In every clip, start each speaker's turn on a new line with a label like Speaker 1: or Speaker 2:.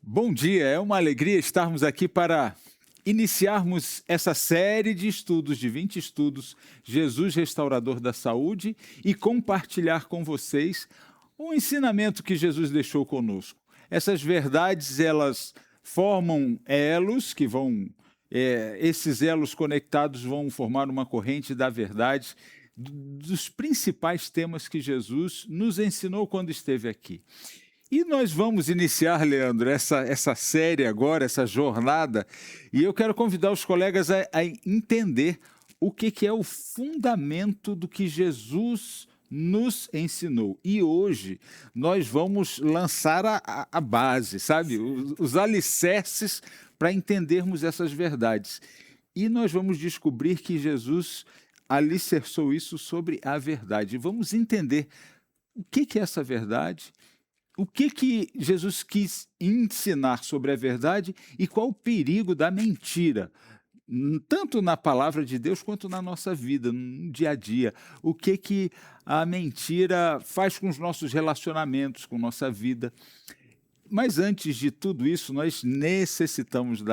Speaker 1: Bom dia, é uma alegria estarmos aqui para iniciarmos essa série de estudos, de 20 estudos, Jesus Restaurador da Saúde, e compartilhar com vocês o ensinamento que Jesus deixou conosco. Essas verdades, elas formam elos que vão, esses elos conectados vão formar uma corrente da verdade dos principais temas que Jesus nos ensinou quando esteve aqui. E nós vamos iniciar, Leandro, essa série agora, essa jornada, e eu quero convidar os colegas a entender o que é o fundamento do que Jesus nos ensinou. E hoje nós vamos lançar a base, sabe? Os alicerces para entendermos essas verdades. E nós vamos descobrir que Jesus alicerçou isso sobre a verdade. Vamos entender o que é essa verdade, o que Jesus quis ensinar sobre a verdade e qual o perigo da mentira, tanto na palavra de Deus quanto na nossa vida, no dia a dia. O que a mentira faz com os nossos relacionamentos, com nossa vida. Mas antes de tudo isso, nós necessitamos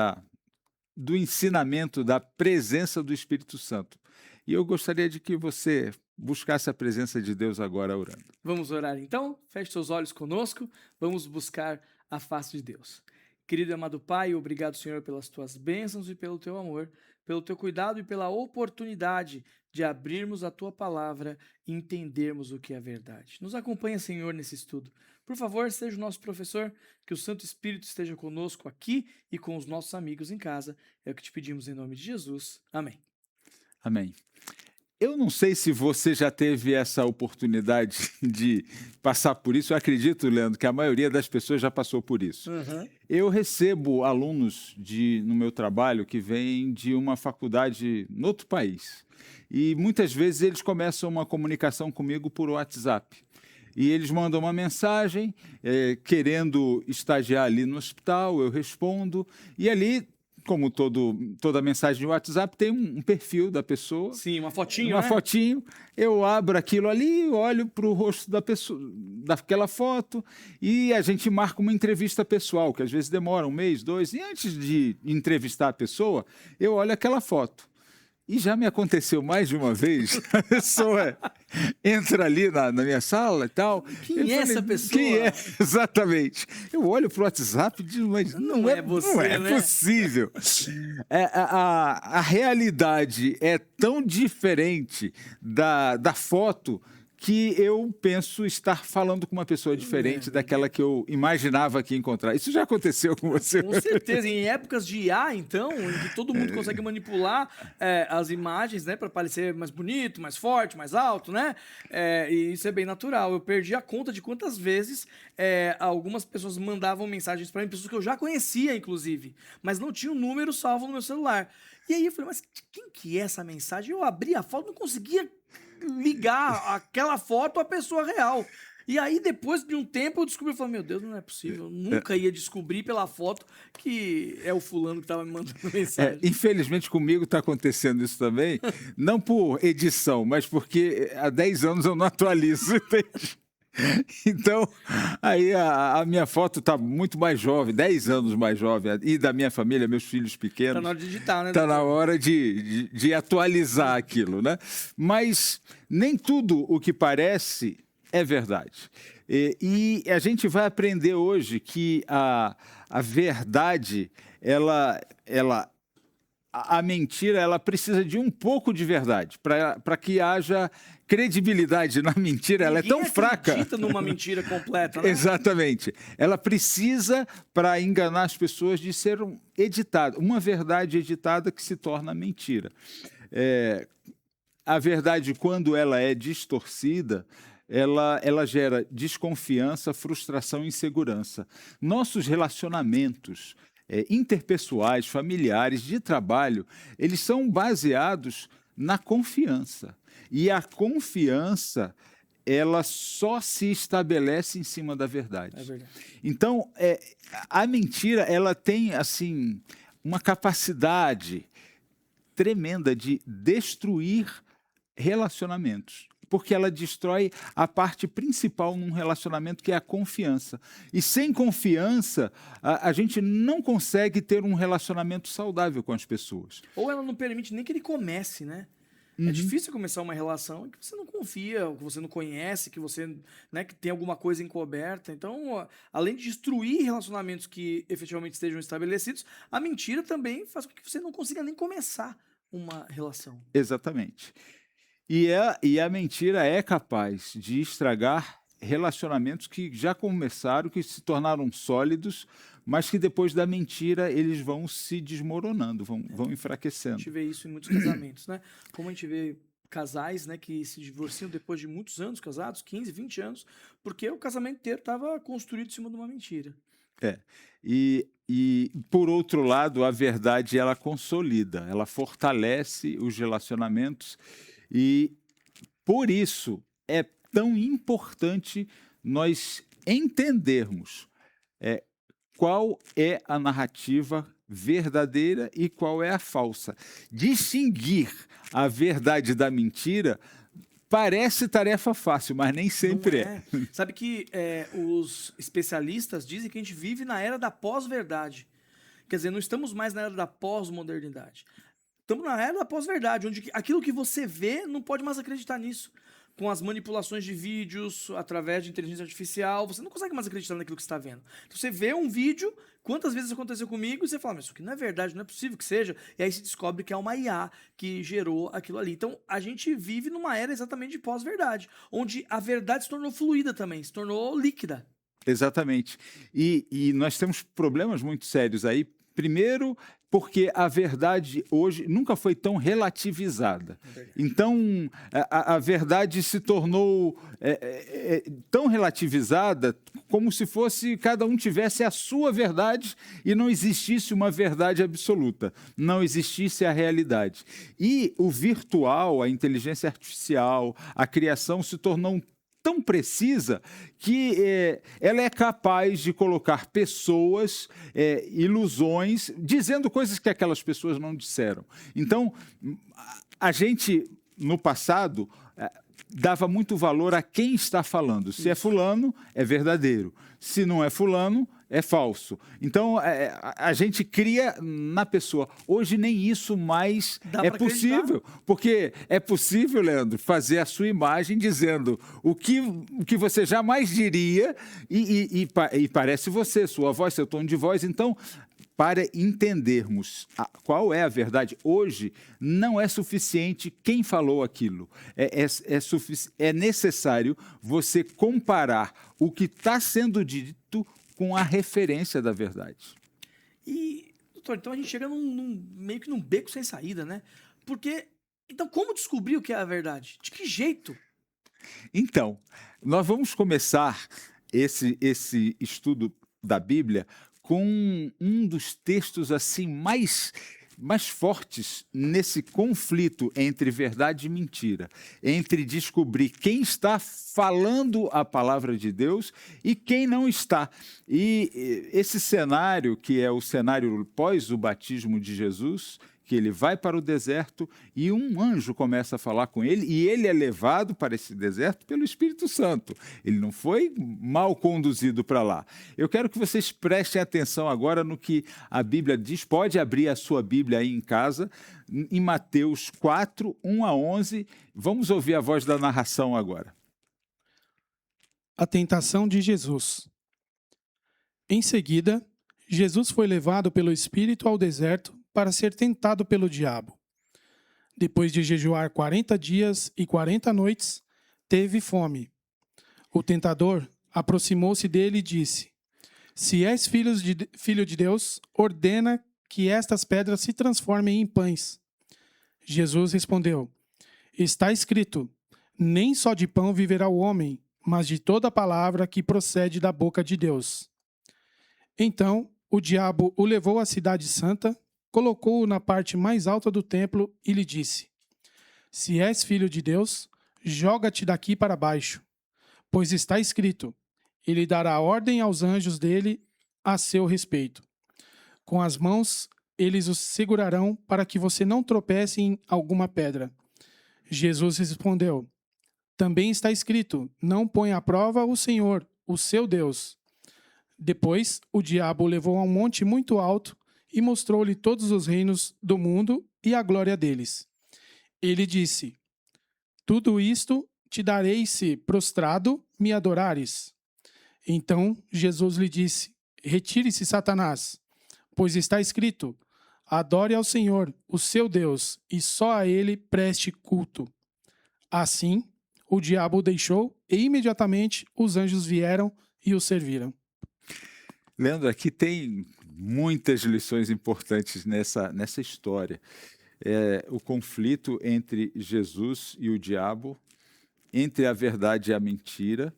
Speaker 1: do ensinamento, da presença do Espírito Santo. E eu gostaria de que você buscasse a presença de Deus agora orando.
Speaker 2: Vamos orar então? Feche seus olhos conosco, vamos buscar a face de Deus. Querido e amado Pai, obrigado, Senhor, pelas tuas bênçãos e pelo teu amor, pelo teu cuidado e pela oportunidade de abrirmos a tua palavra e entendermos o que é verdade. Nos acompanha, Senhor, nesse estudo. Por favor, seja o nosso professor, que o Santo Espírito esteja conosco aqui e com os nossos amigos em casa. É o que te pedimos em nome de Jesus. Amém.
Speaker 1: Amém. Eu não sei se você já teve essa oportunidade de passar por isso. Eu acredito, Leandro, que a maioria das pessoas já passou por isso. Eu recebo alunos no meu trabalho que vêm de uma faculdade em outro país. E muitas vezes eles começam uma comunicação comigo por WhatsApp. E eles mandam uma mensagem querendo estagiar ali no hospital, eu respondo. E ali, como toda mensagem de WhatsApp, tem um perfil da pessoa.
Speaker 2: Sim, uma fotinho,
Speaker 1: Uma
Speaker 2: né?
Speaker 1: fotinho, eu abro aquilo ali, olho para o rosto da pessoa, daquela foto, e a gente marca uma entrevista pessoal, que às vezes demora 1 mês, 2, e antes de entrevistar a pessoa, eu olho aquela foto. E já me aconteceu mais de uma vez, a pessoa entra ali na minha sala e tal.
Speaker 2: Quem é essa pessoa?
Speaker 1: Quem é? Exatamente. Eu olho para o WhatsApp e digo, mas
Speaker 2: Não é você,
Speaker 1: não é
Speaker 2: né?
Speaker 1: possível. A realidade é tão diferente da foto que eu penso estar falando com uma pessoa diferente daquela que eu imaginava que ia encontrar. Isso já aconteceu com você?
Speaker 2: Com certeza, em épocas de IA, então, em que todo mundo consegue manipular as imagens, né, para parecer mais bonito, mais forte, mais alto, né? E isso é bem natural. Eu perdi a conta de quantas vezes algumas pessoas mandavam mensagens para mim, pessoas que eu já conhecia, inclusive, mas não tinha o número salvo no meu celular. E aí eu falei, mas quem que é essa mensagem? Eu abri a foto, não conseguia ligar aquela foto à pessoa real. E aí, depois de um tempo, eu descobri, eu falei, meu Deus, não é possível, eu nunca ia descobrir pela foto que é o fulano que estava me mandando mensagem.
Speaker 1: Infelizmente comigo está acontecendo isso também, não por edição, mas porque há 10 anos eu não atualizo, entende? Então, aí a minha foto está muito mais jovem, 10 anos mais jovem, e da minha família, meus filhos pequenos.
Speaker 2: Tá na hora de digitar, né?
Speaker 1: Está na hora de atualizar aquilo, né? Mas nem tudo o que parece é verdade. E a gente vai aprender hoje que a verdade, a mentira, ela precisa de um pouco de verdade para que haja credibilidade na mentira. Ela é tão fraca.
Speaker 2: Acredita numa mentira completa, né?
Speaker 1: Exatamente. Ela precisa, para enganar as pessoas, de ser editada, uma verdade editada que se torna mentira. A verdade, quando ela é distorcida, ela gera desconfiança, frustração e insegurança. Nossos relacionamentos interpessoais, familiares, de trabalho, eles são baseados na confiança. E a confiança, ela só se estabelece em cima da verdade.
Speaker 2: É verdade.
Speaker 1: Então, a mentira, ela tem, assim, uma capacidade tremenda de destruir relacionamentos. porque ela destrói a parte principal num relacionamento, que é a confiança. E sem confiança, a gente não consegue ter um relacionamento saudável com as pessoas.
Speaker 2: Ou ela não permite nem que ele comece, né? É difícil começar uma relação que você não confia, que você não conhece, que você, né, que tem alguma coisa encoberta. Então, além de destruir relacionamentos que efetivamente estejam estabelecidos, a mentira também faz com que você não consiga nem começar uma relação.
Speaker 1: Exatamente. E a mentira é capaz de estragar relacionamentos que já começaram, que se tornaram sólidos, mas que depois da mentira eles vão se desmoronando, vão
Speaker 2: A
Speaker 1: enfraquecendo.
Speaker 2: gente vê isso em muitos casamentos, né? Como a gente vê casais, né, que se divorciam depois de muitos anos casados, 15, 20 anos, porque o casamento inteiro estava construído em cima de uma mentira.
Speaker 1: É. E, por outro lado, a verdade ela consolida, ela fortalece os relacionamentos e, por isso, é tão importante nós entendermos qual é a narrativa verdadeira e qual é a falsa. Distinguir a verdade da mentira parece tarefa fácil, mas nem sempre
Speaker 2: Não
Speaker 1: é.
Speaker 2: Sabe que os especialistas dizem que a gente vive na era da pós-verdade. Quer dizer, não estamos mais na era da pós-modernidade. Estamos na era da pós-verdade, onde aquilo que você vê não pode mais acreditar nisso. Com as manipulações de vídeos, através de inteligência artificial, você não consegue mais acreditar naquilo que você está vendo. Então você vê um vídeo, quantas vezes aconteceu comigo, e você fala, mas isso aqui não é verdade, não é possível que seja. E aí se descobre que é uma IA que gerou aquilo ali. Então a gente vive numa era exatamente de pós-verdade, onde a verdade se tornou fluida também, se tornou líquida.
Speaker 1: Exatamente. E nós temos problemas muito sérios aí. Primeiro, porque a verdade hoje nunca foi tão relativizada. Então, a verdade se tornou tão relativizada como se fosse cada um tivesse a sua verdade e não existisse uma verdade absoluta, não existisse a realidade. E o virtual, a inteligência artificial, a criação se tornou tão precisa que ela é capaz de colocar pessoas, ilusões, dizendo coisas que aquelas pessoas não disseram. Então, a gente, no passado, dava muito valor a quem está falando. Se é fulano, é verdadeiro. Se não é fulano, é falso. Então, a gente cria na pessoa. Hoje nem isso mais é possível. Porque é possível, Leandro, fazer a sua imagem dizendo o que você jamais diria e parece você, sua voz, seu tom de voz. Então, para entendermos qual é a verdade, hoje não é suficiente quem falou aquilo. É necessário você comparar o que está sendo dito com a referência da verdade.
Speaker 2: E, doutor, então a gente chega meio que num beco sem saída, né? Porque, então, como descobrir o que é a verdade? De que jeito?
Speaker 1: Então, nós vamos começar esse estudo da Bíblia com um dos textos assim mais fortes nesse conflito entre verdade e mentira, entre descobrir quem está falando a palavra de Deus e quem não está. E esse cenário, que é o cenário pós o batismo de Jesus, que ele vai para o deserto e um anjo começa a falar com ele e ele é levado para esse deserto pelo Espírito Santo. Ele não foi mal conduzido para lá. Eu quero que vocês prestem atenção agora no que a Bíblia diz. Pode abrir a sua Bíblia aí em casa, em Mateus 4, 1 a 11. Vamos ouvir a voz da narração agora.
Speaker 3: A tentação de Jesus. Em seguida, Jesus foi levado pelo Espírito ao deserto para ser tentado pelo diabo. Depois de jejuar 40 dias e 40 noites, teve fome. O tentador aproximou-se dele e disse: Se és filho de Deus, ordena que estas pedras se transformem em pães. Jesus respondeu: Está escrito: Nem só de pão viverá o homem, mas de toda palavra que procede da boca de Deus. Então o diabo o levou à cidade santa, colocou-o na parte mais alta do templo e lhe disse: Se és filho de Deus, joga-te daqui para baixo, pois está escrito: Ele dará ordem aos anjos dele a seu respeito. Com as mãos eles os segurarão para que você não tropece em alguma pedra. Jesus respondeu: Também está escrito: não põe à prova o Senhor, o seu Deus. Depois, o diabo o levou a um monte muito alto e mostrou-lhe todos os reinos do mundo e a glória deles. Ele disse: tudo isto te darei se, prostrado, me adorares. Então Jesus lhe disse: retire-se, Satanás, pois está escrito: adore ao Senhor, o seu Deus, e só a ele preste culto. Assim, o diabo o deixou e imediatamente os anjos vieram e o serviram.
Speaker 1: Leandro, aqui tem muitas lições importantes nessa história. O conflito entre Jesus e o diabo, entre a verdade e a mentira,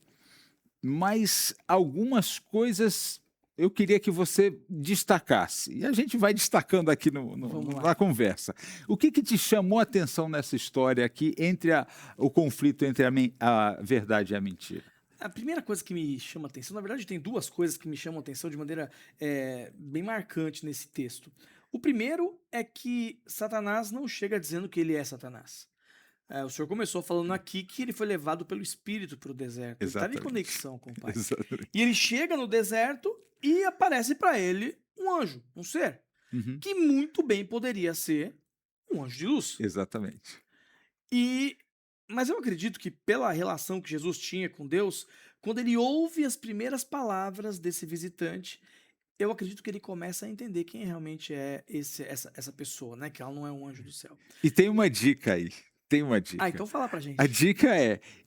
Speaker 1: mas algumas coisas eu queria que você destacasse. E a gente vai destacando aqui na conversa. O que te chamou a atenção nessa história aqui, entre o conflito entre a verdade e a mentira?
Speaker 2: A primeira coisa que me chama a atenção, na verdade tem duas coisas que me chamam a atenção de maneira bem marcante nesse texto. O primeiro é que Satanás não chega dizendo que ele é Satanás. O senhor começou falando aqui que ele foi levado pelo Espírito para o deserto.
Speaker 1: Exatamente.
Speaker 2: Ele está em conexão com o Pai.
Speaker 1: Exatamente.
Speaker 2: E ele chega no deserto e aparece para ele um anjo, um ser, que muito bem poderia ser um anjo de luz.
Speaker 1: Exatamente.
Speaker 2: Mas eu acredito que pela relação que Jesus tinha com Deus, quando ele ouve as primeiras palavras desse visitante, eu acredito que ele começa a entender quem realmente é essa pessoa, né? Que ela não é um anjo do céu.
Speaker 1: E tem uma dica aí. Tem uma dica.
Speaker 2: Então fala pra gente.
Speaker 1: A dica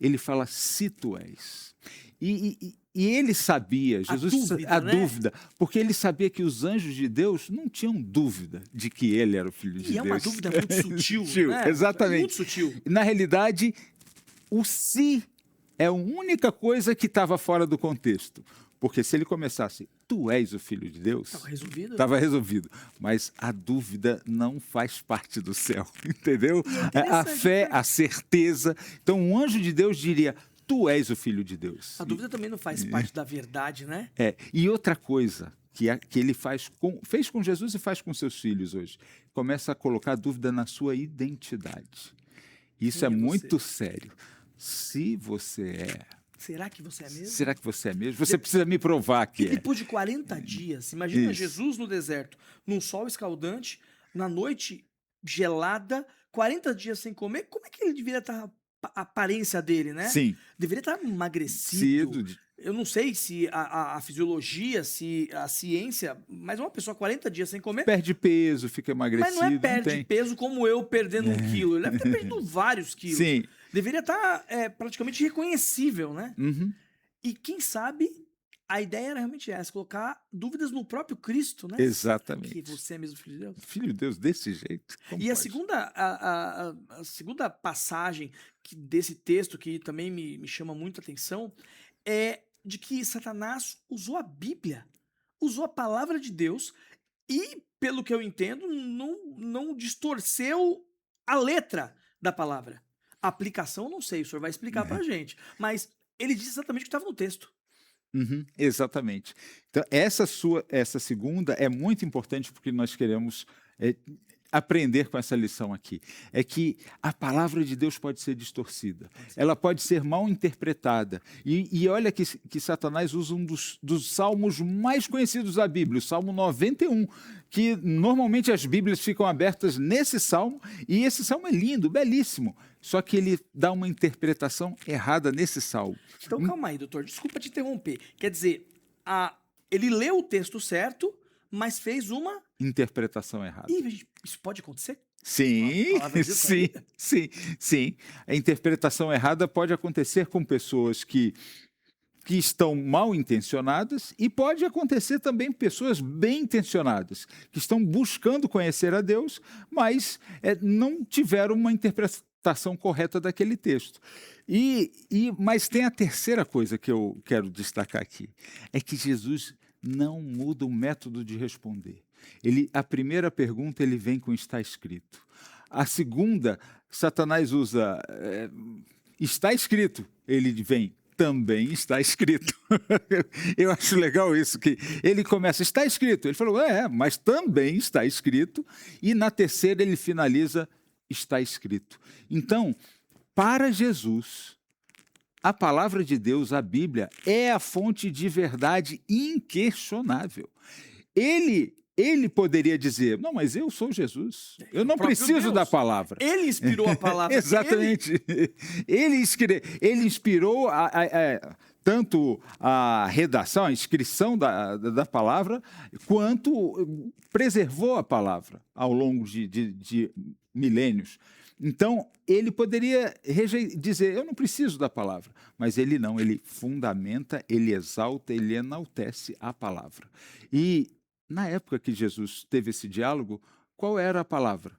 Speaker 1: ele fala, se tu és. E ele sabia, Jesus, a dúvida, porque ele sabia que os anjos de Deus não tinham dúvida de que ele era o Filho de Deus.
Speaker 2: E é uma dúvida muito sutil, né?
Speaker 1: Exatamente.
Speaker 2: Muito sutil.
Speaker 1: Na realidade, o se é a única coisa que estava fora do contexto. Porque se ele começasse, tu és o Filho de Deus,
Speaker 2: estava resolvido.
Speaker 1: Estava resolvido. Mas a dúvida não faz parte do céu, entendeu? A fé, a certeza. Então, um anjo de Deus diria, tu és o Filho de Deus.
Speaker 2: A dúvida também não faz parte da verdade, né?
Speaker 1: E outra coisa que ele fez com Jesus e faz com seus filhos hoje, começa a colocar a dúvida na sua identidade. Isso é muito sério. Se você é...
Speaker 2: Será que você é mesmo?
Speaker 1: Será que você é mesmo? Você precisa me provar que
Speaker 2: E depois de 40 dias, imagina
Speaker 1: Isso.
Speaker 2: Jesus no deserto, num sol escaldante, na noite gelada, 40 dias sem comer, como é que ele deveria estar, a aparência dele, né?
Speaker 1: Sim.
Speaker 2: Deveria estar emagrecido.
Speaker 1: Sido.
Speaker 2: Eu não sei se a fisiologia, se a ciência, mas uma pessoa 40 dias sem comer...
Speaker 1: Perde peso, fica emagrecido.
Speaker 2: Mas não é perde peso como eu perdendo 1 quilo. Ele deve ter perdido vários quilos.
Speaker 1: Sim.
Speaker 2: Deveria estar praticamente reconhecível, né?
Speaker 1: Uhum.
Speaker 2: E quem sabe a ideia era realmente essa, colocar dúvidas no próprio Cristo, né?
Speaker 1: Exatamente.
Speaker 2: Que você é mesmo filho de Deus.
Speaker 1: Filho de Deus desse jeito. Como
Speaker 2: E
Speaker 1: pode?
Speaker 2: a segunda passagem desse texto que também me chama muito a atenção é de que Satanás usou a Bíblia, usou a palavra de Deus e, pelo que eu entendo, não distorceu a letra da palavra. A aplicação, não sei, o senhor vai explicar pra gente. Mas ele disse exatamente o que estava no texto.
Speaker 1: Uhum, exatamente. Então, essa segunda é muito importante porque nós queremos aprender com essa lição aqui. É que a palavra de Deus pode ser distorcida. Ela pode ser mal interpretada. E olha que Satanás usa um dos salmos mais conhecidos da Bíblia, o Salmo 91, que normalmente as Bíblias ficam abertas nesse salmo, e esse salmo é lindo, belíssimo. Só que ele dá uma interpretação errada nesse salmo.
Speaker 2: Então, calma aí, doutor, desculpa te interromper. Quer dizer, ele leu o texto certo, mas fez uma...
Speaker 1: interpretação errada.
Speaker 2: Ih, isso pode acontecer?
Speaker 1: Sim, sim. A interpretação errada pode acontecer com pessoas que estão mal intencionadas e pode acontecer também com pessoas bem intencionadas, que estão buscando conhecer a Deus, mas não tiveram uma interpretação correta daquele texto. Mas tem a terceira coisa que eu quero destacar aqui, é que Jesus não muda o método de responder. A primeira pergunta ele vem com está escrito. A segunda, Satanás usa está escrito. Ele vem também está escrito. Eu acho legal isso, que ele começa, está escrito. Ele falou, mas também está escrito. E na terceira ele finaliza, está escrito. Então, para Jesus, a palavra de Deus, a Bíblia, é a fonte de verdade inquestionável. Ele poderia dizer, não, mas eu sou Jesus, eu não
Speaker 2: próprio
Speaker 1: preciso
Speaker 2: Deus.
Speaker 1: da palavra.
Speaker 2: Ele inspirou a palavra.
Speaker 1: Exatamente. Ele inspirou tanto a redação, a inscrição da palavra, quanto preservou a palavra ao longo de milênios. Então, ele poderia dizer, eu não preciso da palavra, mas ele não, ele fundamenta, ele exalta, ele enaltece a palavra. E na época que Jesus teve esse diálogo, qual era a palavra?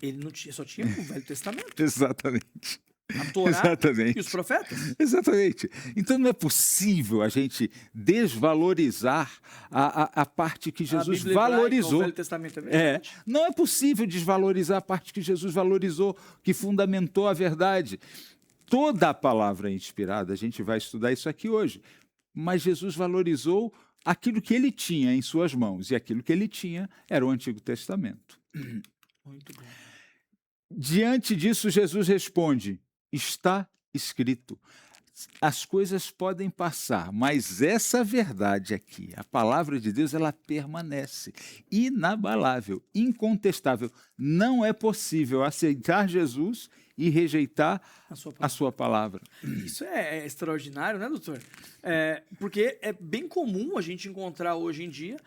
Speaker 2: Ele não tinha, só tinha o Velho Testamento,
Speaker 1: Exatamente.
Speaker 2: a Torá
Speaker 1: Exatamente.
Speaker 2: e os profetas.
Speaker 1: Exatamente. Então não é possível a gente desvalorizar a parte que
Speaker 2: A
Speaker 1: Jesus
Speaker 2: Bíblia hebraica,
Speaker 1: valorizou.
Speaker 2: o Velho Testamento é verdade.
Speaker 1: Não é possível desvalorizar a parte que Jesus valorizou, que fundamentou a verdade. Toda a palavra é inspirada, a gente vai estudar isso aqui hoje, mas Jesus valorizou aquilo que ele tinha em suas mãos, e aquilo que ele tinha era o Antigo Testamento.
Speaker 2: Muito bom.
Speaker 1: Diante disso, Jesus responde, está escrito. As coisas podem passar, mas essa verdade aqui, a palavra de Deus, ela permanece inabalável, incontestável. Não é possível aceitar Jesus e rejeitar a sua palavra.
Speaker 2: Isso é extraordinário, né, doutor? Porque é bem comum a gente encontrar hoje em dia,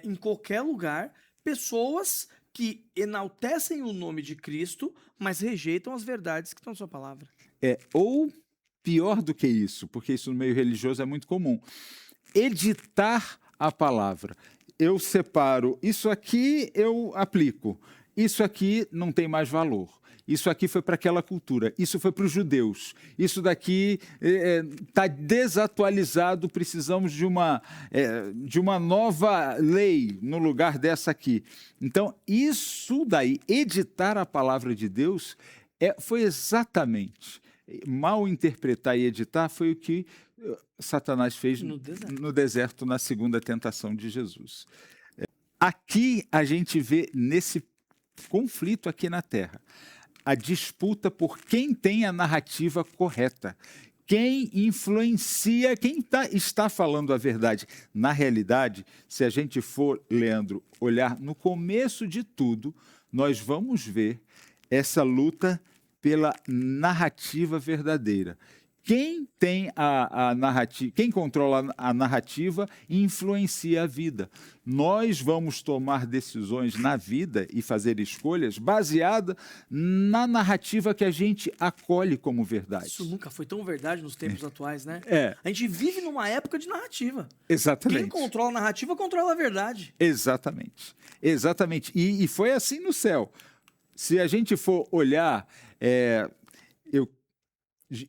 Speaker 2: em qualquer lugar, pessoas que enaltecem o nome de Cristo, mas rejeitam as verdades que estão na sua palavra.
Speaker 1: Ou pior do que isso, porque isso no meio religioso é muito comum, editar a palavra. Eu separo, isso aqui eu aplico, isso aqui não tem mais valor. Isso aqui foi para aquela cultura, isso foi para os judeus, isso daqui está desatualizado, precisamos de uma nova lei no lugar dessa aqui. Então, isso daí, editar a palavra de Deus, foi exatamente, mal interpretar e editar, foi o que Satanás fez no deserto, na segunda tentação de Jesus. Aqui a gente vê nesse conflito aqui na Terra, a disputa por quem tem a narrativa correta, quem influencia, quem está falando a verdade. Na realidade, se a gente for, Leandro, olhar no começo de tudo, nós vamos ver essa luta pela narrativa verdadeira. Quem tem a narrativa, quem controla a narrativa influencia a vida. Nós vamos tomar decisões na vida e fazer escolhas baseada na narrativa que a gente acolhe como verdade.
Speaker 2: Isso nunca foi tão verdade nos tempos atuais, né?
Speaker 1: É.
Speaker 2: A gente vive numa época de narrativa.
Speaker 1: Exatamente.
Speaker 2: Quem controla a narrativa controla a verdade.
Speaker 1: Exatamente. Exatamente. E foi assim no céu. Se a gente for olhar,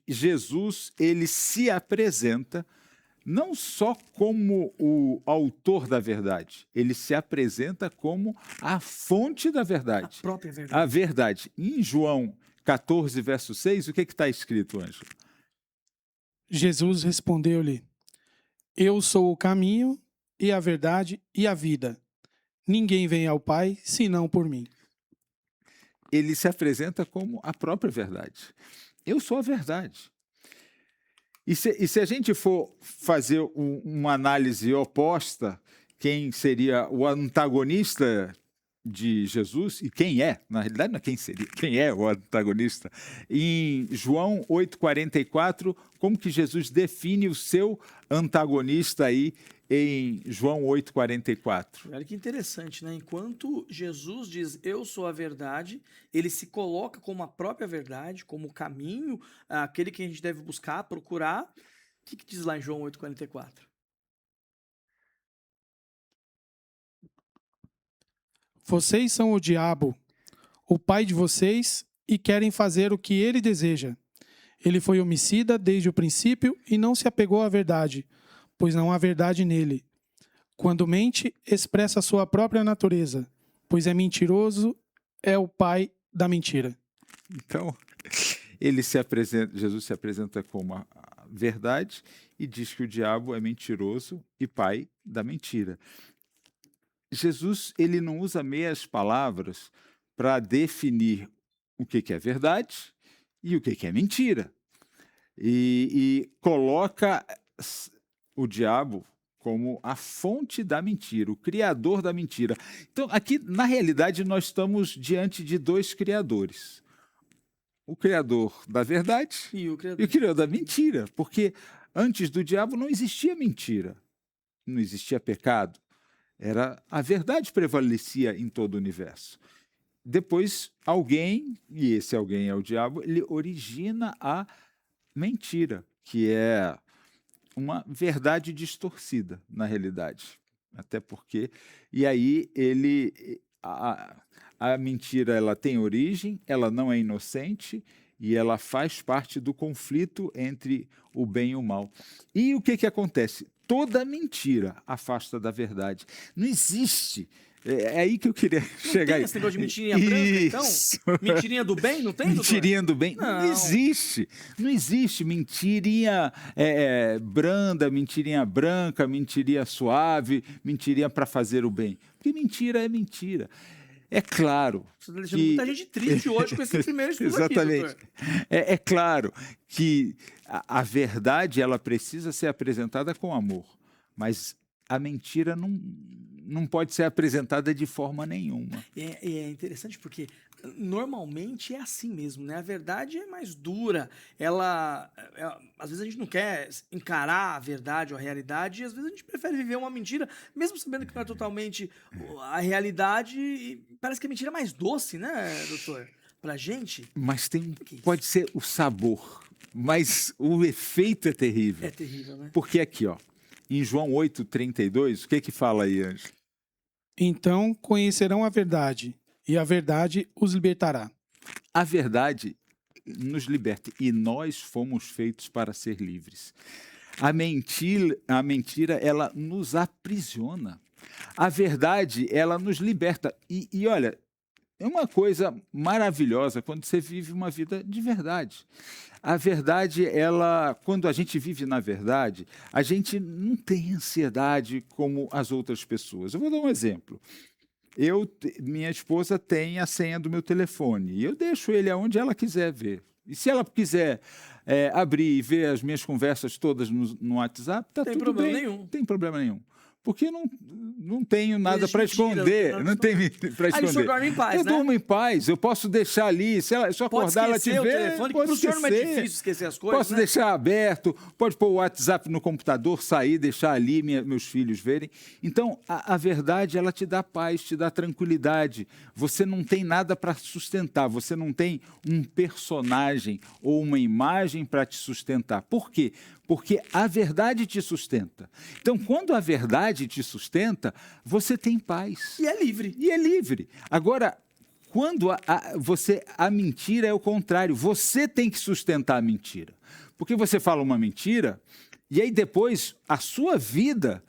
Speaker 1: Jesus, ele se apresenta não só como o autor da verdade, ele se apresenta como a fonte da verdade.
Speaker 2: A própria verdade.
Speaker 1: A verdade. Em João 14, verso 6, o que está escrito, Ângelo?
Speaker 3: Jesus respondeu-lhe, eu sou o caminho e a verdade e a vida. Ninguém vem ao Pai senão por mim.
Speaker 1: Ele se apresenta como a própria verdade. Eu sou a verdade. E se a gente for fazer uma análise oposta, quem seria o antagonista de Jesus, e quem é, na realidade não é quem seria, quem é o antagonista, em João 8,44, como que Jesus define o seu antagonista aí em João 8,44?
Speaker 2: Olha que interessante, né? Enquanto Jesus diz, eu sou a verdade, ele se coloca como a própria verdade, como o caminho, aquele que a gente deve buscar, procurar. O que diz lá em João 8,44?
Speaker 3: Vocês são o diabo, o pai de vocês, e querem fazer o que ele deseja. Ele foi homicida desde o princípio e não se apegou à verdade, pois não há verdade nele. Quando mente, expressa sua própria natureza, pois é mentiroso, é o pai da mentira.
Speaker 1: Então, Jesus se apresenta como a verdade e diz que o diabo é mentiroso e pai da mentira. Jesus, ele não usa meias palavras para definir o que é verdade e o que é mentira. e coloca o diabo como a fonte da mentira, o criador da mentira. Então, aqui, na realidade, nós estamos diante de dois criadores. O criador da verdade
Speaker 2: E o
Speaker 1: e o
Speaker 2: criador.
Speaker 1: criador da mentira, porque antes do diabo não existia mentira, não existia pecado. Era a verdade prevalecia em todo o universo. Depois, alguém, e esse alguém é o diabo, ele origina a mentira, que é uma verdade distorcida, na realidade. Até porque... E aí, a mentira ela tem origem, ela não é inocente e ela faz parte do conflito entre o bem e o mal. E o que acontece? Toda mentira afasta da verdade. Não existe... É aí que eu queria chegar.
Speaker 2: Tem esse negócio de mentirinha branca, então? Mentirinha do bem, não tem, doutor?
Speaker 1: Mentirinha do bem?
Speaker 2: Não.
Speaker 1: Não existe. Não existe mentirinha branda, mentirinha branca, mentirinha suave, mentirinha para fazer o bem. Porque mentira é mentira. É claro.
Speaker 2: Você está deixando muita gente triste hoje com esse primeiro estudo
Speaker 1: Exatamente.
Speaker 2: aqui, doutor.
Speaker 1: É claro que a verdade ela precisa ser apresentada com amor, mas a mentira não pode ser apresentada de forma nenhuma.
Speaker 2: É interessante porque normalmente é assim mesmo, né? A verdade é mais dura. Às vezes a gente não quer encarar a verdade ou a realidade, e às vezes a gente prefere viver uma mentira, mesmo sabendo que não é totalmente a realidade. E parece que a mentira é mais doce, né, doutor? Pra gente.
Speaker 1: Mas
Speaker 2: Que é isso?
Speaker 1: pode ser o sabor, mas o efeito é terrível.
Speaker 2: É terrível, né?
Speaker 1: Porque aqui, ó, em João 8,32, o que fala aí, Anjo?
Speaker 3: Então conhecerão a verdade, e a verdade os libertará.
Speaker 1: A verdade nos liberta e nós fomos feitos para ser livres. A mentira ela nos aprisiona. A verdade, ela nos liberta. E olha, é uma coisa maravilhosa quando você vive uma vida de verdade. A verdade, quando a gente vive na verdade, a gente não tem ansiedade como as outras pessoas. Eu vou dar um exemplo. Minha esposa tem a senha do meu telefone e eu deixo ele aonde ela quiser ver. E se ela quiser abrir e ver as minhas conversas todas no WhatsApp, tá tudo
Speaker 2: problema
Speaker 1: bem.
Speaker 2: nenhum.
Speaker 1: Não tem problema nenhum. Porque não tenho nada
Speaker 2: existe
Speaker 1: para
Speaker 2: mentira,
Speaker 1: esconder. Não tem para
Speaker 2: Aí o senhor
Speaker 1: esconder.
Speaker 2: dorme em paz,
Speaker 1: Eu
Speaker 2: né?
Speaker 1: durmo em paz. Eu posso deixar ali. Se eu
Speaker 2: Pode
Speaker 1: acordar, ela
Speaker 2: esquecer
Speaker 1: te
Speaker 2: o
Speaker 1: ver,
Speaker 2: telefone, que
Speaker 1: pode
Speaker 2: pro senhor não é
Speaker 1: esquecer.
Speaker 2: difícil esquecer as coisas,
Speaker 1: Posso
Speaker 2: né?
Speaker 1: deixar aberto, pode pôr o WhatsApp no computador, sair, deixar ali meus filhos verem. Então, a verdade, ela te dá paz, te dá tranquilidade. Você não tem nada para sustentar, você não tem um personagem ou uma imagem para te sustentar. Por quê? Porque a verdade te sustenta. Então, quando a verdade te sustenta, você tem paz.
Speaker 2: E é livre.
Speaker 1: E é livre. Agora, quando a mentira é o contrário, você tem que sustentar a mentira. Porque você fala uma mentira e aí depois a sua vida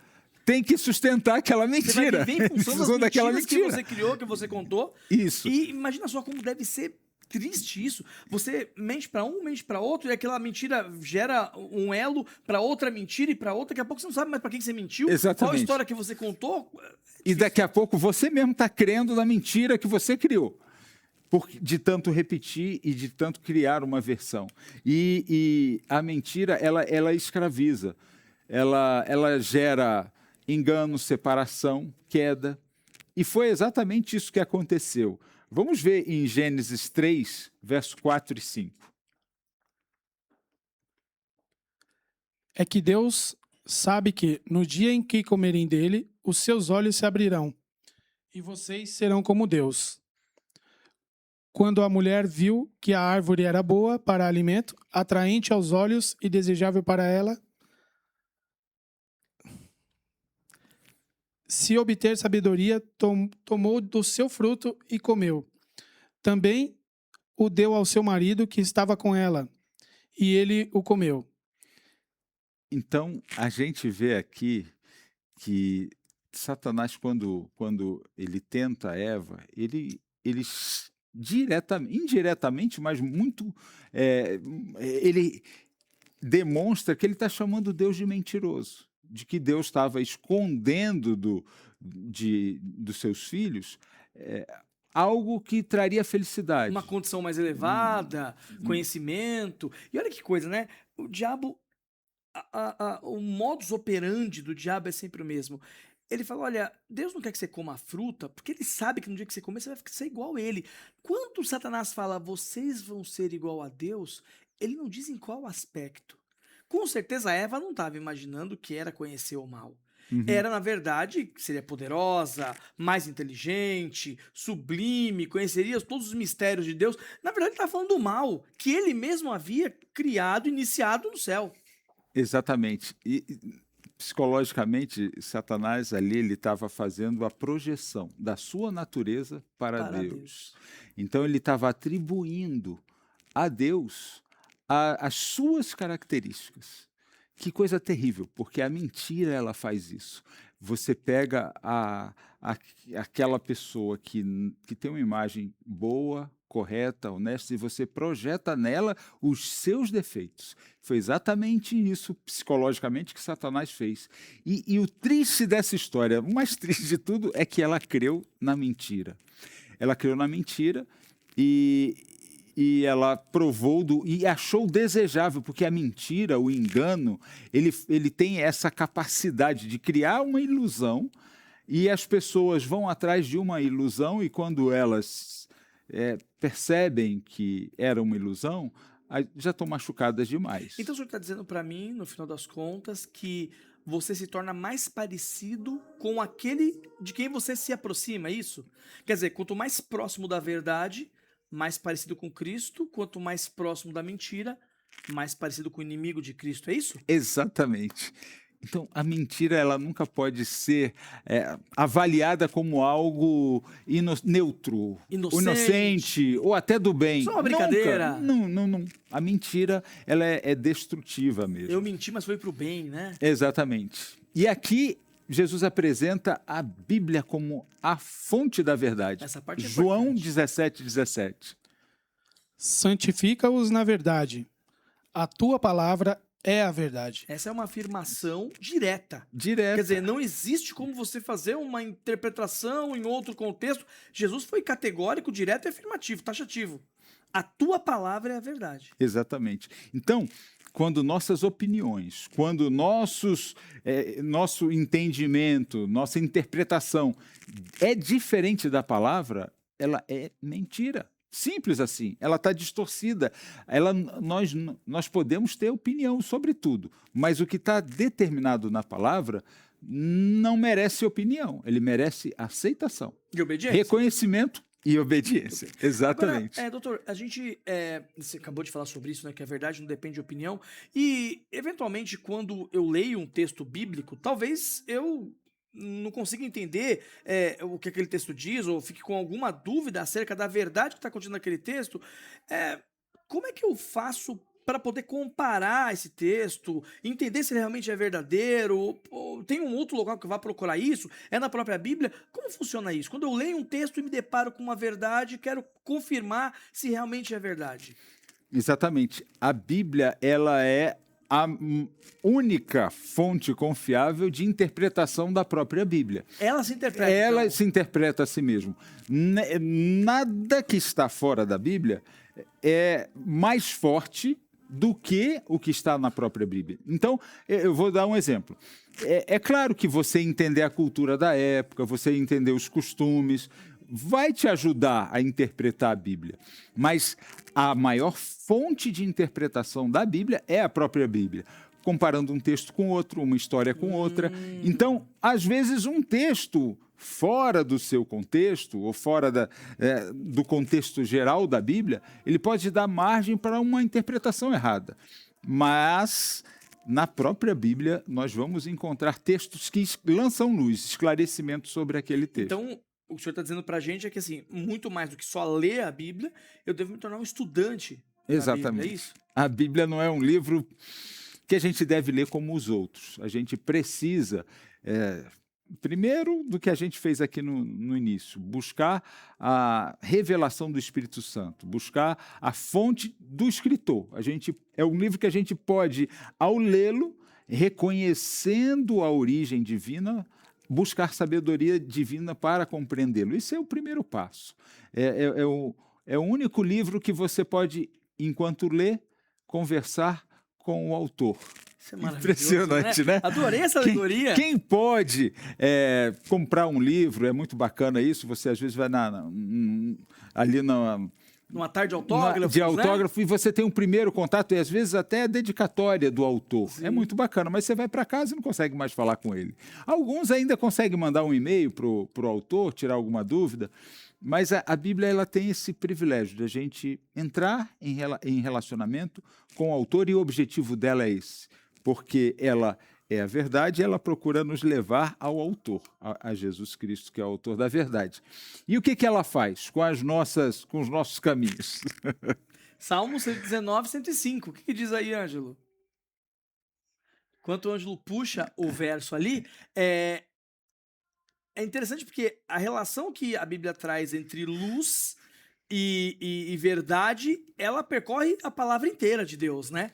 Speaker 1: tem que sustentar aquela mentira.
Speaker 2: Você vai viver em função das
Speaker 1: daquela
Speaker 2: mentiras que você criou, que você contou.
Speaker 1: Isso.
Speaker 2: E imagina só como deve ser triste isso. Você mente para um, mente para outro, e aquela mentira gera um elo para outra mentira e para outra. Daqui a pouco você não sabe mais para quem você mentiu.
Speaker 1: Exatamente.
Speaker 2: Qual a história que você contou.
Speaker 1: E daqui a pouco você mesmo está crendo na mentira que você criou. De tanto repetir e de tanto criar uma versão. E a mentira, ela escraviza. Ela gera engano, separação, queda. E foi exatamente isso que aconteceu. Vamos ver em Gênesis 3, verso 4 e 5.
Speaker 3: É que Deus sabe que, no dia em que comerem dele, os seus olhos se abrirão, e vocês serão como Deus. Quando a mulher viu que a árvore era boa para alimento, atraente aos olhos e desejável para ela, se obter sabedoria, tomou do seu fruto e comeu. Também o deu ao seu marido que estava com ela, e ele o comeu.
Speaker 1: Então, a gente vê aqui que Satanás, quando ele tenta Eva, ele indiretamente, mas muito, ele demonstra que ele está chamando Deus de mentiroso, de que Deus estava escondendo dos seus filhos algo que traria felicidade.
Speaker 2: Uma condição mais elevada, conhecimento. E olha que coisa, né? o diabo, o modus operandi do diabo é sempre o mesmo. Ele fala: olha, Deus não quer que você coma a fruta, porque ele sabe que no dia que você comer, você vai ser igual a ele. Quando Satanás fala, vocês vão ser igual a Deus, ele não diz em qual aspecto. Com certeza, Eva não estava imaginando que era conhecer o mal.
Speaker 1: Uhum.
Speaker 2: Era, na verdade, que seria poderosa, mais inteligente, sublime, conheceria todos os mistérios de Deus. Na verdade, ele estava falando do mal, que ele mesmo havia criado, iniciado no céu.
Speaker 1: Exatamente. E, psicologicamente, Satanás ali ele estava fazendo a projeção da sua natureza para
Speaker 2: Para
Speaker 1: Deus.
Speaker 2: Deus.
Speaker 1: Então ele estava atribuindo a Deus as suas características. Que coisa terrível, porque a mentira ela faz isso. Você pega aquela pessoa que tem uma imagem boa, correta, honesta, e você projeta nela os seus defeitos. Foi exatamente isso, psicologicamente, que Satanás fez. E o triste dessa história, o mais triste de tudo, é que ela creu na mentira. Ela creu na mentira e ela provou e achou desejável, porque a mentira, o engano, ele tem essa capacidade de criar uma ilusão e as pessoas vão atrás de uma ilusão e quando elas percebem que era uma ilusão, já estão machucadas demais.
Speaker 2: Então o senhor está dizendo para mim, no final das contas, que você se torna mais parecido com aquele de quem você se aproxima, é isso? Quer dizer, quanto mais próximo da verdade, mais parecido com Cristo, quanto mais próximo da mentira, mais parecido com o inimigo de Cristo, é isso?
Speaker 1: Exatamente. Então, a mentira ela nunca pode ser avaliada como algo neutro, inocente ou até do bem.
Speaker 2: Só uma brincadeira.
Speaker 1: Nunca. Não. A mentira ela é destrutiva mesmo.
Speaker 2: Eu menti, mas foi pro bem, né?
Speaker 1: Exatamente. E aqui Jesus apresenta a Bíblia como a fonte da verdade.
Speaker 2: Essa parte é
Speaker 1: João
Speaker 2: importante.
Speaker 1: 17:17.
Speaker 3: Santifica-os na verdade. A tua palavra é a verdade.
Speaker 2: Essa é uma afirmação direta.
Speaker 1: Direta.
Speaker 2: Quer dizer, não existe como você fazer uma interpretação em outro contexto. Jesus foi categórico, direto e afirmativo, taxativo. A tua palavra é a verdade.
Speaker 1: Exatamente. Então, quando nossas opiniões, quando nosso entendimento, nossa interpretação é diferente da palavra, ela é mentira. Simples assim. Ela está distorcida. Nós podemos ter opinião sobre tudo, mas o que está determinado na palavra não merece opinião. Ele merece aceitação,
Speaker 2: E obediência.
Speaker 1: reconhecimento e obediência. Exatamente.
Speaker 2: Agora, doutor, a gente, você acabou de falar sobre isso, né, que a verdade não depende de opinião, e, eventualmente, quando eu leio um texto bíblico, talvez eu não consiga entender o que aquele texto diz, ou fique com alguma dúvida acerca da verdade que está contida naquele texto, como é que eu faço para poder comparar esse texto, entender se ele realmente é verdadeiro, ou tem um outro local que eu vá procurar isso? É na própria Bíblia? Como funciona isso? Quando eu leio um texto e me deparo com uma verdade, quero confirmar se realmente é verdade.
Speaker 1: Exatamente. A Bíblia ela é a única fonte confiável de interpretação da própria Bíblia.
Speaker 2: Ela se interpreta.
Speaker 1: Ela
Speaker 2: então.
Speaker 1: se interpreta a si mesmo. Nada que está fora da Bíblia é mais forte do que o que está na própria Bíblia. Então, eu vou dar um exemplo. É claro que você entender a cultura da época, você entender os costumes, vai te ajudar a interpretar a Bíblia. Mas a maior fonte de interpretação da Bíblia é a própria Bíblia, comparando um texto com outro, uma história com outra. Então, às vezes, um texto fora do seu contexto, ou fora do contexto geral da Bíblia, ele pode dar margem para uma interpretação errada. Mas, na própria Bíblia, nós vamos encontrar textos que lançam luz, esclarecimento sobre aquele texto.
Speaker 2: Então, o que o senhor está dizendo para a gente é que, assim, muito mais do que só ler a Bíblia, eu devo me tornar um estudante da
Speaker 1: Exatamente.
Speaker 2: Bíblia, é isso?
Speaker 1: A Bíblia não é um livro que a gente deve ler como os outros. A gente precisa, primeiro, do que a gente fez aqui no início, buscar a revelação do Espírito Santo, buscar a fonte do escritor. É um livro que a gente pode, ao lê-lo, reconhecendo a origem divina, buscar sabedoria divina para compreendê-lo. Esse é o primeiro passo. É o único livro que você pode, enquanto lê, conversar com o autor.
Speaker 2: Isso é maravilhoso,
Speaker 1: Impressionante, né?
Speaker 2: Adorei essa alegoria.
Speaker 1: Quem pode comprar um livro, é muito bacana isso, você às vezes vai ali
Speaker 2: Numa tarde de autógrafos,
Speaker 1: de autógrafo, e você tem um primeiro contato, e às vezes até a dedicatória do autor.
Speaker 2: Sim.
Speaker 1: É muito bacana, mas você vai para casa e não consegue mais falar com ele. Alguns ainda conseguem mandar um e-mail para o autor, tirar alguma dúvida, mas a Bíblia ela tem esse privilégio de a gente entrar em relacionamento com o autor, e o objetivo dela é esse, porque ela é a verdade, e ela procura nos levar ao autor, a Jesus Cristo, que é o autor da verdade. E o que ela faz com os nossos caminhos?
Speaker 2: Salmo 119, 105. O que diz aí, Ângelo? Enquanto o Ângelo puxa o verso ali, é interessante porque a relação que a Bíblia traz entre luz e verdade, ela percorre a palavra inteira de Deus, né?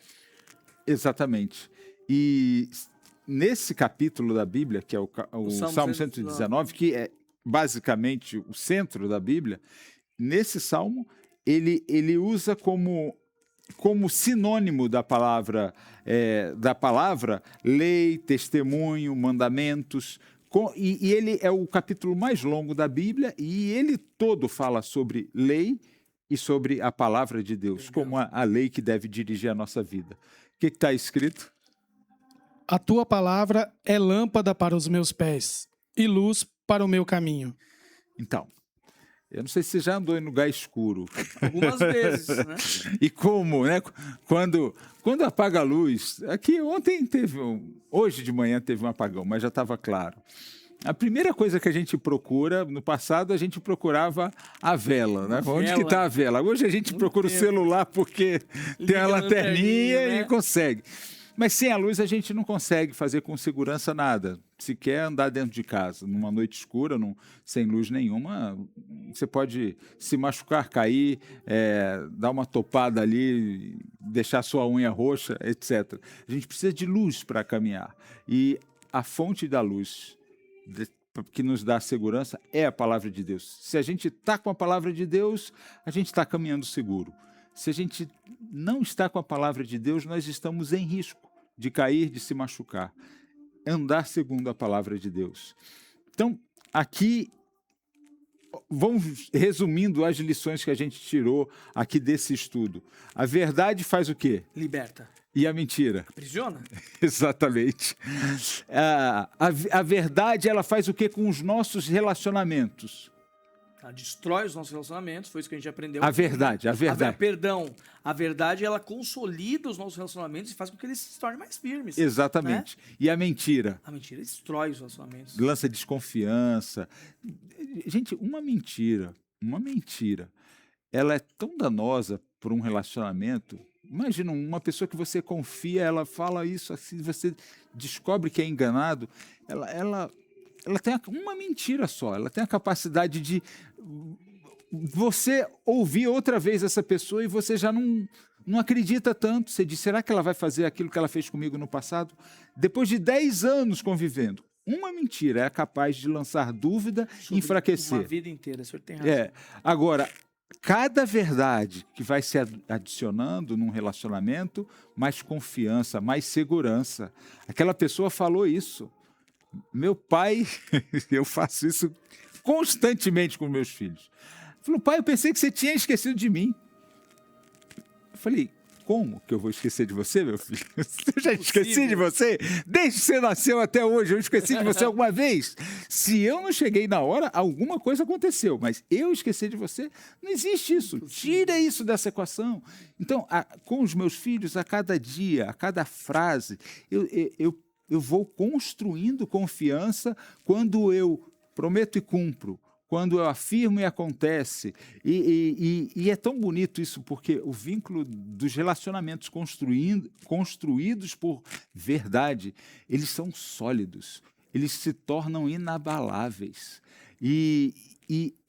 Speaker 1: Exatamente. E nesse capítulo da Bíblia, que é o Salmo 119, que é basicamente o centro da Bíblia, nesse salmo ele usa como sinônimo da palavra lei, testemunho, mandamentos, e ele é o capítulo mais longo da Bíblia, e ele todo fala sobre lei e sobre a palavra de Deus, como a lei que deve dirigir a nossa vida. O que está escrito?
Speaker 3: A tua palavra é lâmpada para os meus pés e luz para o meu caminho.
Speaker 1: Então, eu não sei se você já andou em lugar escuro.
Speaker 2: Algumas vezes, né?
Speaker 1: E como, né? Quando apaga a luz, aqui ontem hoje de manhã teve um apagão, mas já estava claro. A primeira coisa que a gente procura, no passado a gente procurava a vela, né? Onde que está a vela? Hoje a gente procura o celular porque tem a lanterninha, né? E consegue. Mas sem a luz a gente não consegue fazer com segurança nada. Se quer andar dentro de casa, numa noite escura, sem luz nenhuma, você pode se machucar, cair, dar uma topada ali, deixar sua unha roxa, etc. A gente precisa de luz para caminhar. E a fonte da luz que nos dá segurança é a palavra de Deus. Se a gente está com a palavra de Deus, a gente está caminhando seguro. Se a gente não está com a palavra de Deus, nós estamos em risco de cair, de se machucar. Andar segundo a palavra de Deus. Então, aqui, vamos resumindo as lições que a gente tirou aqui desse estudo. A verdade faz o quê?
Speaker 2: Liberta.
Speaker 1: E a mentira?
Speaker 2: Aprisiona.
Speaker 1: Exatamente. A verdade, ela faz o quê com os nossos relacionamentos?
Speaker 2: Ela destrói os nossos relacionamentos, foi isso que a gente aprendeu.
Speaker 1: A verdade.
Speaker 2: A verdade, ela consolida os nossos relacionamentos e faz com que eles se tornem mais firmes.
Speaker 1: Exatamente. Né? E a mentira?
Speaker 2: A mentira destrói os relacionamentos.
Speaker 1: Lança desconfiança. Gente, uma mentira, ela é tão danosa para um relacionamento. Imagina uma pessoa que você confia, ela fala isso, assim, você descobre que é enganado, ela tem uma mentira só, ela tem a capacidade de você ouvir outra vez essa pessoa e você já não acredita tanto. Você diz, será que ela vai fazer aquilo que ela fez comigo no passado? Depois de 10 anos convivendo, uma mentira é capaz de lançar dúvida e enfraquecer.
Speaker 2: Uma vida inteira, o senhor tem razão.
Speaker 1: Agora, cada verdade que vai se adicionando num relacionamento, mais confiança, mais segurança. Aquela pessoa falou isso. Meu pai, eu faço isso constantemente com meus filhos. Falou, pai, eu pensei que você tinha esquecido de mim. Eu falei, como que eu vou esquecer de você, meu filho? Eu já esqueci de você? Desde que você nasceu até hoje, eu esqueci de você alguma vez? Se eu não cheguei na hora, alguma coisa aconteceu, mas eu esqueci de você? Não existe isso. Tira isso dessa equação. Então, com os meus filhos, a cada dia, a cada frase, eu vou construindo confiança quando eu prometo e cumpro, quando eu afirmo e acontece. E é tão bonito isso, porque o vínculo dos relacionamentos construídos por verdade, eles são sólidos, eles se tornam inabaláveis. E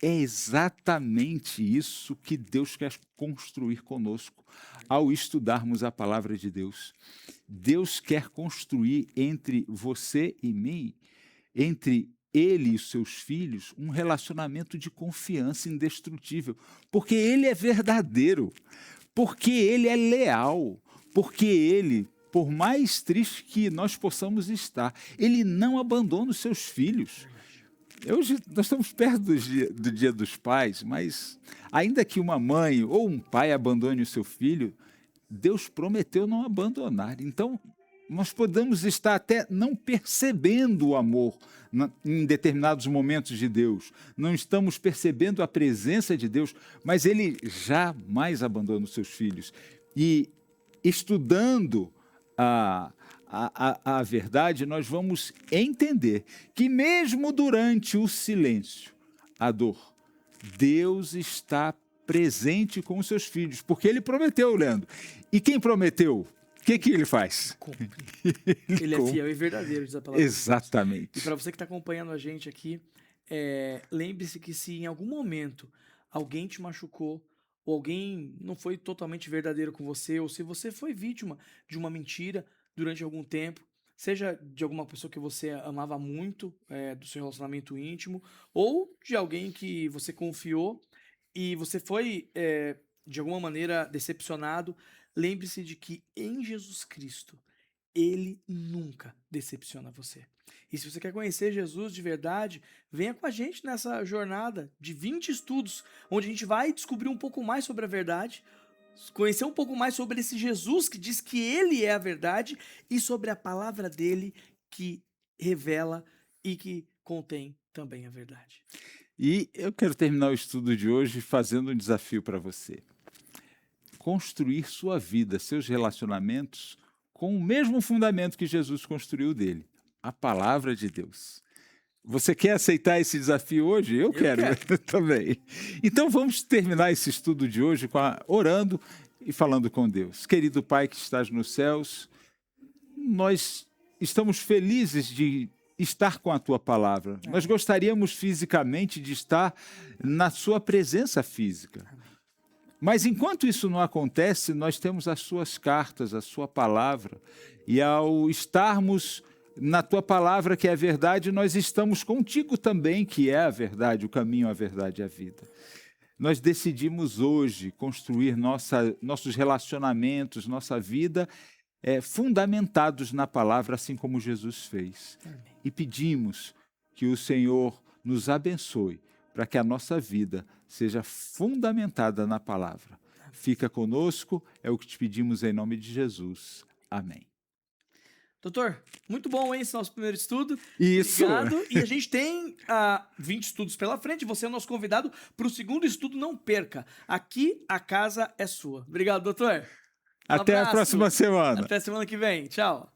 Speaker 1: é exatamente isso que Deus quer construir conosco ao estudarmos a palavra de Deus. Deus quer construir entre você e mim, entre ele e os seus filhos, um relacionamento de confiança indestrutível, porque ele é verdadeiro, porque ele é leal, porque ele por mais triste que nós possamos estar, ele não abandona os seus filhos. Hoje nós estamos perto do Dia dos Pais, mas ainda que uma mãe ou um pai abandone o seu filho, Deus prometeu não abandonar. Então, nós podemos estar até não percebendo o amor em determinados momentos de Deus, não estamos percebendo a presença de Deus, mas Ele jamais abandona os seus filhos. E estudando a verdade, nós vamos entender que mesmo durante o silêncio, a dor, Deus está presente com os seus filhos, porque Ele prometeu, Leandro. E quem prometeu? O que ele faz?
Speaker 2: Cumpre. Ele é fiel e verdadeiro, diz a palavra.
Speaker 1: Exatamente.
Speaker 2: E para você que está acompanhando a gente aqui, lembre-se que se em algum momento alguém te machucou, ou alguém não foi totalmente verdadeiro com você, ou se você foi vítima de uma mentira durante algum tempo, seja de alguma pessoa que você amava muito, do seu relacionamento íntimo, ou de alguém que você confiou e você foi, de alguma maneira, decepcionado, lembre-se de que em Jesus Cristo, Ele nunca decepciona você. E se você quer conhecer Jesus de verdade, venha com a gente nessa jornada de 20 estudos, onde a gente vai descobrir um pouco mais sobre a verdade, conhecer um pouco mais sobre esse Jesus que diz que Ele é a verdade e sobre a palavra dele que revela e que contém também a verdade.
Speaker 1: E eu quero terminar o estudo de hoje fazendo um desafio para você. Construir sua vida, seus relacionamentos, com o mesmo fundamento que Jesus construiu dele, a palavra de Deus. Você quer aceitar esse desafio hoje? Eu quero. Também. Então vamos terminar esse estudo de hoje orando e falando com Deus. Querido Pai que estás nos céus, nós estamos felizes de estar com a Tua palavra. Nós gostaríamos fisicamente de estar na Sua presença física. Mas enquanto isso não acontece, nós temos as Suas cartas, a Sua palavra, e ao estarmos na Tua palavra, que é a verdade, nós estamos contigo também, que é a verdade, o caminho, a verdade e a vida. Nós decidimos hoje construir nossos relacionamentos, nossa vida, fundamentados na palavra, assim como Jesus fez. Amém. E pedimos que o Senhor nos abençoe para que a nossa vida seja fundamentada na palavra. Fica conosco, é o que te pedimos em nome de Jesus. Amém.
Speaker 2: Doutor, muito bom, hein, esse nosso primeiro estudo.
Speaker 1: Isso.
Speaker 2: Obrigado. E a gente tem 20 estudos pela frente. Você é o nosso convidado para o segundo estudo. Não perca. Aqui a casa é sua. Obrigado, doutor.
Speaker 1: Até a próxima semana.
Speaker 2: Até semana que vem. Tchau.